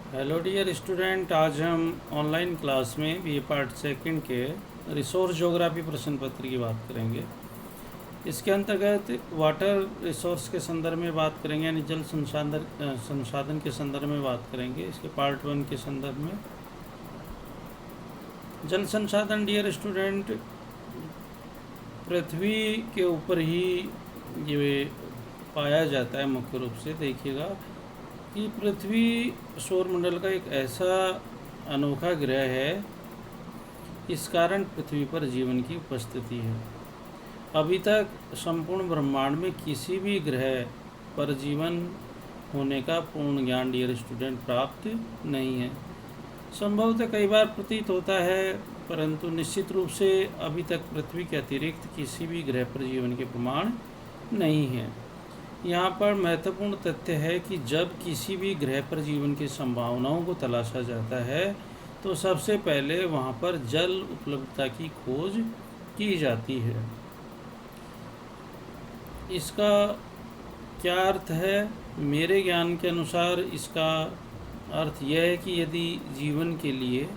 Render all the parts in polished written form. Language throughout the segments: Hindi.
हेलो डियर स्टूडेंट, आज हम ऑनलाइन क्लास में बीए पार्ट सेकंड के रिसोर्स ज्योग्राफी प्रश्न पत्र की बात करेंगे। इसके अंतर्गत वाटर रिसोर्स के संदर्भ में बात करेंगे, यानी जल संसाधन के संदर्भ में बात करेंगे। इसके पार्ट वन के संदर्भ में जल संसाधन डियर स्टूडेंट पृथ्वी के ऊपर ही ये पाया जाता है। मुख्य रूप से देखिएगा कि पृथ्वी सौरमंडल का एक ऐसा अनोखा ग्रह है, इस कारण पृथ्वी पर जीवन की उपस्थिति है। अभी तक संपूर्ण ब्रह्मांड में किसी भी ग्रह पर जीवन होने का पूर्ण ज्ञान डियर स्टूडेंट प्राप्त नहीं है। संभवतः कई बार प्रतीत होता है, परंतु निश्चित रूप से अभी तक पृथ्वी के अतिरिक्त किसी भी ग्रह पर जीवन के प्रमाण नहीं है। यहाँ पर महत्वपूर्ण तथ्य है कि जब किसी भी ग्रह पर जीवन की संभावनाओं को तलाशा जाता है तो सबसे पहले वहाँ पर जल उपलब्धता की खोज की जाती है। इसका क्या अर्थ है? मेरे ज्ञान के अनुसार इसका अर्थ यह है कि यदि जीवन के लिए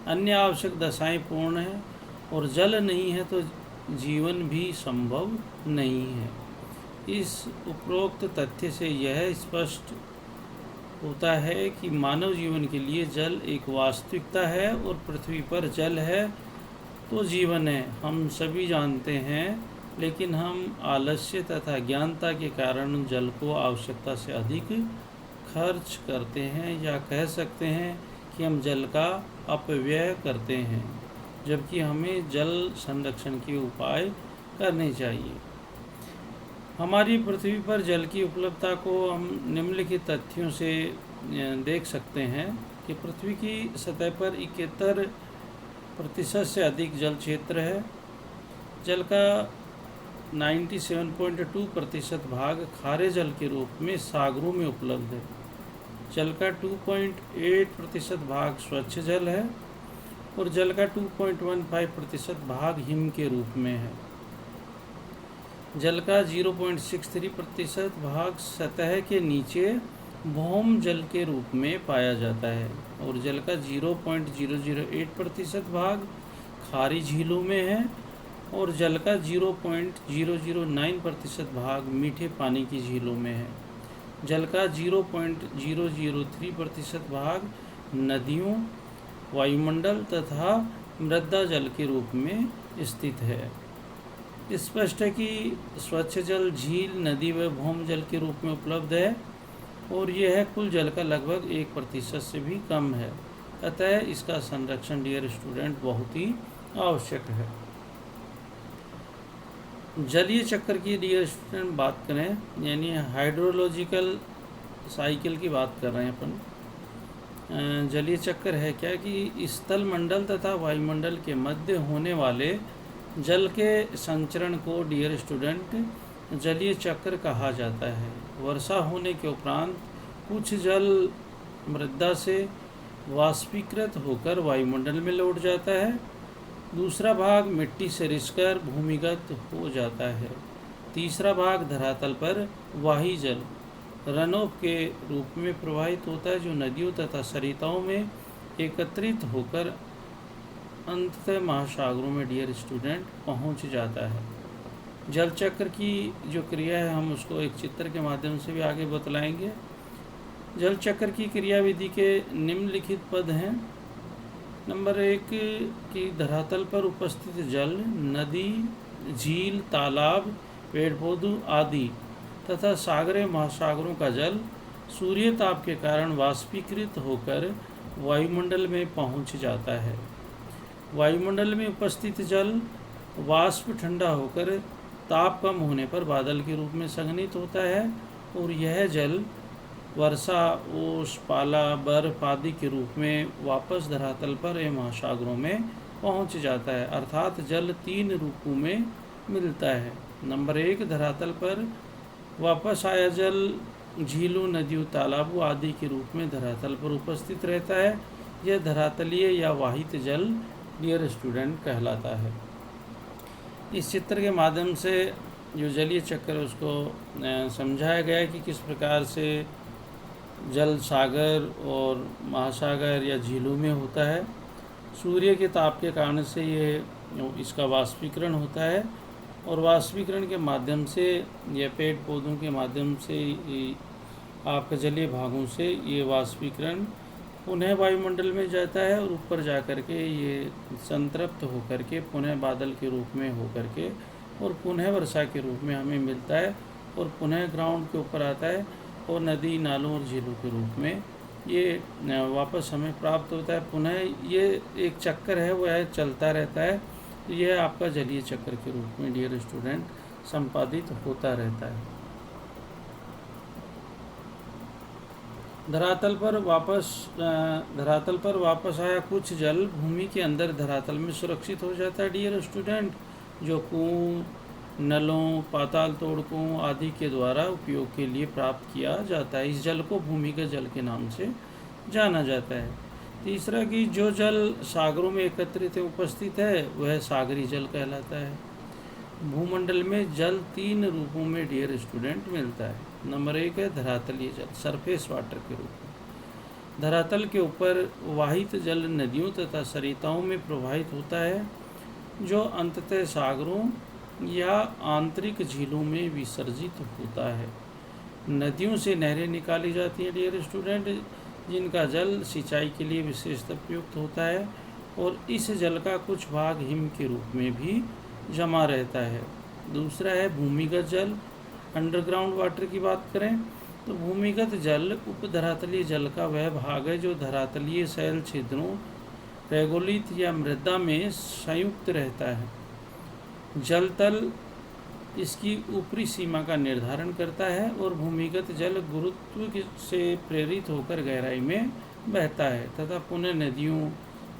अन्य आवश्यक दशाएं पूर्ण हैं और जल नहीं है तो जीवन भी संभव नहीं है। इस उपरोक्त तथ्य से यह स्पष्ट होता है कि मानव जीवन के लिए जल एक वास्तविकता है और पृथ्वी पर जल है तो जीवन है, हम सभी जानते हैं। लेकिन हम आलस्य तथा ज्ञानता के कारण जल को आवश्यकता से अधिक खर्च करते हैं, या कह सकते हैं कि हम जल का अपव्यय करते हैं, जबकि हमें जल संरक्षण के उपाय करने चाहिए। हमारी पृथ्वी पर जल की उपलब्धता को हम निम्नलिखित तथ्यों से देख सकते हैं कि पृथ्वी की सतह पर 71% से अधिक जल क्षेत्र है। जल का 97.2% भाग खारे जल के रूप में सागरों में उपलब्ध है। जल का 2.8% भाग स्वच्छ जल है और जल का 2.15% भाग हिम के रूप में है। जल का 0.63% भाग सतह के नीचे भौम जल के रूप में पाया जाता है और जल का 0.008% भाग खारी झीलों में है और जल का 0.009% भाग मीठे पानी की झीलों में है। जल का 0.003% भाग नदियों, वायुमंडल तथा मृदा जल के रूप में स्थित है। स्पष्ट है कि स्वच्छ जल झील, नदी व भौम जल के रूप में उपलब्ध है और यह कुल जल का लगभग 1% से भी कम है। अतः इसका संरक्षण डियर स्टूडेंट बहुत ही आवश्यक है। जलीय चक्र की डियर स्टूडेंट बात करें, यानी हाइड्रोलॉजिकल साइकिल की बात कर रहे हैं अपन। जलीय चक्र है क्या कि स्थल मंडल तथा वायुमंडल के मध्य होने वाले जल के संचरण को डियर स्टूडेंट जलीय चक्र कहा जाता है। वर्षा होने के उपरांत कुछ जल मृदा से वाष्पीकृत होकर वायुमंडल में लौट जाता है, दूसरा भाग मिट्टी से रिसकर भूमिगत हो जाता है, तीसरा भाग धरातल पर वाही जल रन ऑफ के रूप में प्रवाहित होता है, जो नदियों तथा सरिताओं में एकत्रित होकर अंततः महासागरों में डियर स्टूडेंट पहुंच जाता है। जल चक्र की जो क्रिया है हम उसको एक चित्र के माध्यम से भी आगे बतलाएंगे। जल चक्र की क्रियाविधि के निम्नलिखित पद हैं। नंबर 1 कि धरातल पर उपस्थित जल नदी, झील, तालाब, पेड़ पौधों आदि तथा सागरों महासागरों का जल सूर्य ताप के कारण वाष्पीकृत होकर वायुमंडल में पहुंच जाता है। वायुमंडल में उपस्थित जल वाष्प ठंडा होकर ताप कम होने पर बादल के रूप में संघनित होता है और यह जल वर्षा, ओस, पाला, बर्फ आदि के रूप में वापस धरातल पर एवं महासागरों में पहुंच जाता है। अर्थात जल 3 रूपों में मिलता है। नंबर 1 धरातल पर वापस आया जल झीलों, नदियों, तालाबों आदि के रूप में धरातल पर उपस्थित रहता है। यह धरातलीय या वाहित जल डियर स्टूडेंट कहलाता है। इस चित्र के माध्यम से जो जलीय चक्र उसको समझाया गया है कि किस प्रकार से जल सागर और महासागर या झीलों में होता है। सूर्य के ताप के कारण से ये इसका वाष्पीकरण होता है और वाष्पीकरण के माध्यम से या पेड़ पौधों के माध्यम से आपका जलीय भागों से ये वाष्पीकरण पुनः वायुमंडल में जाता है और ऊपर जा कर के ये संतृप्त होकर के पुनः बादल के रूप में होकर के और पुनः वर्षा के रूप में हमें मिलता है और पुनः ग्राउंड के ऊपर आता है और नदी नालों और झीलों के रूप में ये वापस हमें प्राप्त होता है। पुनः ये एक चक्कर है, वो है चलता रहता है। यह आपका जलीय चक्र के रूप में डियर स्टूडेंट संपादित होता रहता है। धरातल पर वापस आया कुछ जल भूमि के अंदर धरातल में सुरक्षित हो जाता है डियर स्टूडेंट, जो कुओं, नलों, पाताल तोड़ कुओं आदि के द्वारा उपयोग के लिए प्राप्त किया जाता है। इस जल को भूमिगत जल के नाम से जाना जाता है। तीसरा कि जो जल सागरों में एकत्रित उपस्थित है वह सागरी जल कहलाता है। भूमंडल में जल 3 रूपों में डियर स्टूडेंट मिलता है। नंबर 1 है धरातलीय जल, सरफेस वाटर के रूप में। धरातल के ऊपर वाहित जल नदियों तथा सरिताओं में प्रवाहित होता है, जो अंततः सागरों या आंतरिक झीलों में विसर्जित होता है। नदियों से नहरें निकाली जाती हैं डियर स्टूडेंट, जिनका जल सिंचाई के लिए विशेषतः प्रयुक्त होता है और इस जल का कुछ भाग हिम के रूप में भी जमा रहता है। दूसरा है भूमिगत जल, अंडरग्राउंड वाटर की बात करें तो भूमिगत जल उपधरातलीय जल का वह भाग है जो धरातलीय शैल छिद्रों, रेगोलित या मृदा में संयुक्त रहता है। जल तल इसकी ऊपरी सीमा का निर्धारण करता है और भूमिगत जल गुरुत्व से प्रेरित होकर गहराई में बहता है तथा पुनः नदियों,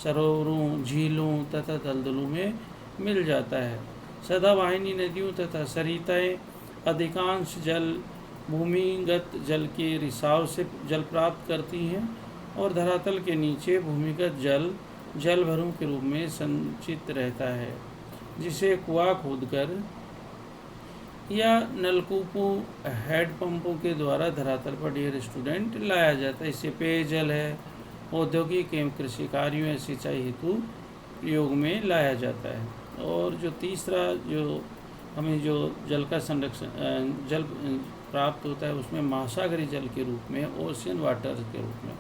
सरोवरों, झीलों तथा दलदलों में मिल जाता है। सदावाहिनी नदियों तथा सरिताएं अधिकांश जल भूमिगत जल के रिसाव से जल प्राप्त करती हैं और धरातल के नीचे भूमिगत जल जलभरों के रूप में संचित रहता है, जिसे कुआं खोदकर या नलकूपों, हैंडपंपों के द्वारा धरातल पर डियर स्टूडेंट लाया जाता है। इससे पेयजल है, औद्योगिक एवं कृषि कार्यों या सिंचाई हेतु प्रयोग में लाया जाता है। और जो तीसरा जो हमें जो जल का संरक्षण जल प्राप्त होता है उसमें महासागरीय जल के रूप में, ओशियन वाटर के रूप में।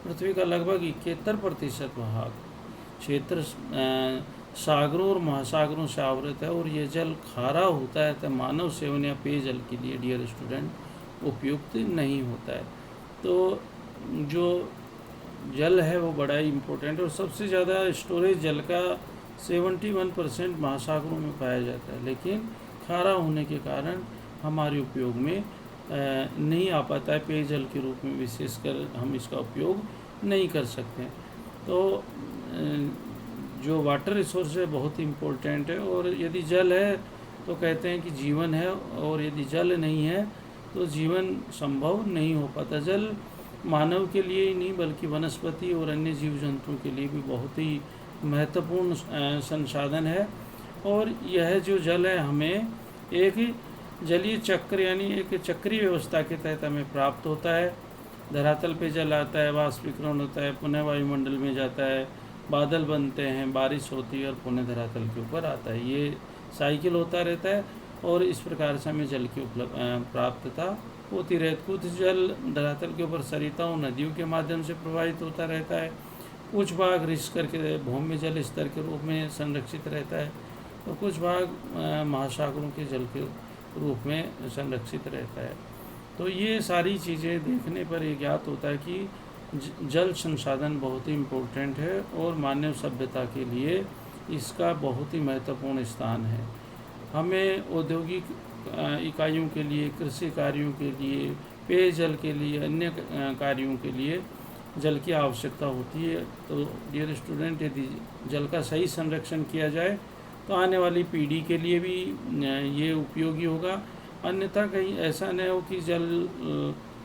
पृथ्वी का लगभग 71% भाग क्षेत्र सागरों और महासागरों से आवृत है और ये जल खारा होता है तो मानव सेवन या पेयजल के लिए डियर स्टूडेंट उपयुक्त नहीं होता है। तो जो जल है वो बड़ा ही इम्पोर्टेंट है और सबसे ज़्यादा स्टोरेज जल का 71% महासागरों में पाया जाता है, लेकिन खारा होने के कारण हमारे उपयोग में नहीं आ पाता है। पेयजल के रूप में विशेषकर हम इसका उपयोग नहीं कर सकते। तो जो वाटर रिसोर्स है बहुत ही इम्पोर्टेंट है और यदि जल है तो कहते हैं कि जीवन है और यदि जल नहीं है तो जीवन संभव नहीं हो पाता। जल मानव के लिए ही नहीं बल्कि वनस्पति और अन्य जीव जंतुओं के लिए भी बहुत ही महत्वपूर्ण संसाधन है और यह जो जल है हमें एक जलीय चक्र यानी एक चक्रीय व्यवस्था के तहत हमें प्राप्त होता है। धरातल पे जल आता है, वाष्पीकरण होता है, पुनः वायुमंडल में जाता है, बादल बनते हैं, बारिश होती है और पुनः धरातल के ऊपर आता है। ये साइकिल होता रहता है और इस प्रकार से हमें जल की प्राप्तता होती रहती। कुछ जल धरातल के ऊपर सरिताओं, नदियों के माध्यम से प्रवाहित होता रहता है, कुछ भाग रिस करके भूमि जल स्तर के रूप में संरक्षित रहता है और कुछ भाग महासागरों के जल के रूप में संरक्षित रहता है। तो ये सारी चीज़ें देखने पर ये ज्ञात होता है कि जल संसाधन बहुत ही इम्पोर्टेंट है और मानव सभ्यता के लिए इसका बहुत ही महत्वपूर्ण स्थान है। हमें औद्योगिक इकाइयों के लिए, कृषि कार्यों के लिए, पेयजल के लिए, अन्य कार्यों के लिए जल की आवश्यकता होती है। तो डियर स्टूडेंट, यदि जल का सही संरक्षण किया जाए तो आने वाली पीढ़ी के लिए भी ये उपयोगी होगा। अन्यथा कहीं ऐसा न हो कि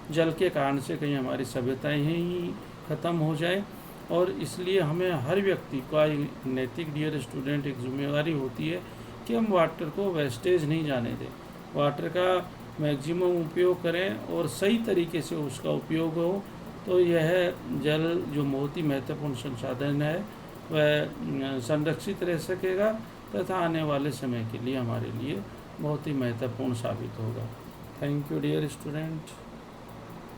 जल के कारण से कहीं हमारी सभ्यताएं ही ख़त्म हो जाए। और इसलिए हमें हर व्यक्ति का नैतिक डियर स्टूडेंट एक जिम्मेदारी होती है कि हम वाटर को वेस्टेज नहीं जाने दें। वाटर का मैक्सिमम उपयोग करें और सही तरीके से उसका उपयोग हो, तो यह जल जो बहुत ही महत्वपूर्ण संसाधन है वह संरक्षित रह सकेगा तथा आने वाले समय के लिए हमारे लिए बहुत ही महत्वपूर्ण साबित होगा। Thank you dear student.